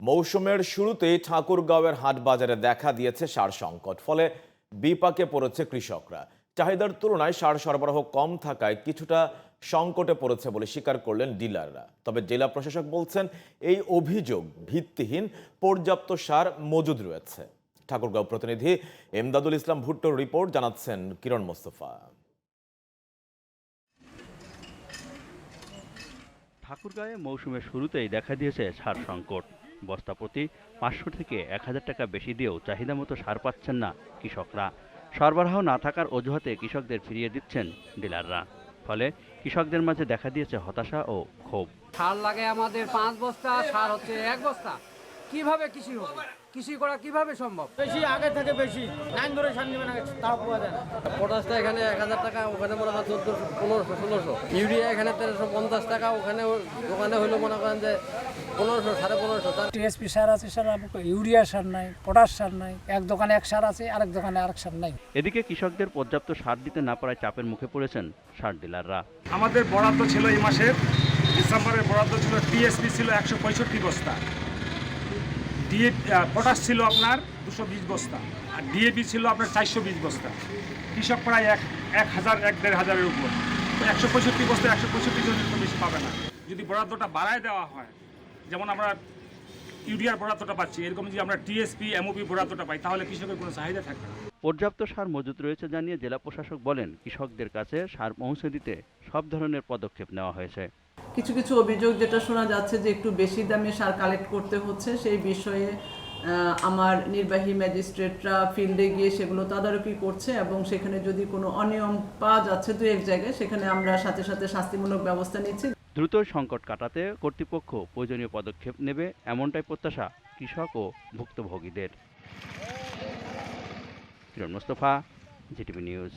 মৌসুমের শুরুতেই ঠাকুরগাঁওয়ের হাট বাজারে দেখা দিয়েছে সার সংকট, ফলে বিপাকে পড়েছে কৃষকরা। চাহিদার তুলনায় সার সরবরাহ কম থাকায় কিছুটা সংকটে পড়েছে বলে স্বীকার করলেন ডিলাররা। তবে জেলা প্রশাসক বলছেন এই অভিযোগ ভিত্তিহীন, পর্যাপ্ত সার মজুদ রয়েছে। ঠাকুরগাঁও প্রতিনিধি এমদাদুল ইসলাম ভুট্টোর রিপোর্ট, জানাচ্ছেন কিরণ মোস্তফা। ঠাকুরগাঁয়ে মৌসুমের শুরুতেই দেখা দিয়েছে সার সংকট। বস্তা প্রতি 500 থেকে 1000 টাকা বেশি দিয়েও চাহিদা মতো সার পাচ্ছেন না কৃষকরা। সরবরাহ না থাকার অজুহাতে কৃষকদের ফিরিয়ে দিচ্ছেন ডিলাররা। ফলে কৃষকদের মাঝে দেখা দিয়েছে হতাশা ও ক্ষোভ। সার লাগে আমাদের 5 বস্তা, সার হচ্ছে 1 বস্তা। কিভাবে কৃষি হবে? কৃষি করা কিভাবে সম্ভব? বেশি আগে থেকে বেশি লাইন ধরে সার নেবেন, তাও পাওয়া যায় না। পটাশটা এখানে 1000 টাকা, ওখানে মনে হয় 1400, 1500, 1600। ইউরিয়া এখানে 1350 টাকা, ওখানে দোকানে হইলো মনে করেন যে 1500, 1550। টিএসপি সার আছে, সার ইউরিয়া সার নাই, পটাশ সার নাই। এক দোকানে এক সার আছে, আরেক দোকানে আরেক সার নাই। এদিকে কৃষকদের পর্যাপ্ত সার দিতে না পারায় চাপের মুখে পড়েছেন সার ডিলাররা। আমাদের বরাদ্দ ছিল এই মাসের ডিসেম্বরের বরাদ্দ ছিল, টিএসপি ছিল 165 বস্তা, পটাশ ছিল আপনার 220 বস্তা, আর ডিএপি ছিল আপনার 420 বস্তা। কৃষক প্রায় 1000-1500-এর উপর। 165 বস্তা 165 জনের তো বেশি পাবে না। যদি বরাদ্দটা বাড়ায় দেওয়া হয়, যেমন আমরা ইউরিয়ার বরাদ্দটা পাচ্ছি, এরকম যদি আমরা টিএসপি এমওপি বরাদ্দটা পাই, তাহলে কৃষকের কোনো চাহিদা থাকবে না। পর্যাপ্ত সার মজুদ রয়েছে জানিয়ে জেলা প্রশাসক বলেন, কৃষকদের কাছে সার পৌঁছে দিতে সব ধরনের পদক্ষেপ নেওয়া হয়েছে। কিছু কিছু অভিযোগ যেটা শোনা যাচ্ছে যে একটু বেশি দামে সার কালেক্ট করতে হচ্ছে, সেই বিষয়ে আমার নির্বাহী ম্যাজিস্ট্রেটরা ফিল্ডে গিয়ে সেগুলো তদারকি করছে এবং সেখানে যদি কোনো অনিয়ম পাওয়া যাচ্ছে দু এক জায়গায়, সেখানে আমরা সাথে সাথে শাস্তিমূলক ব্যবস্থা নিচ্ছি। দ্রুত সংকট কাটাতে কর্তৃপক্ষ প্রয়োজনীয় পদক্ষেপ নেবে, এমনটাই প্রত্যাশা কৃষক ও ভুক্তভোগীদের। কিরণ মোস্তফা, জিটিভি নিউজ।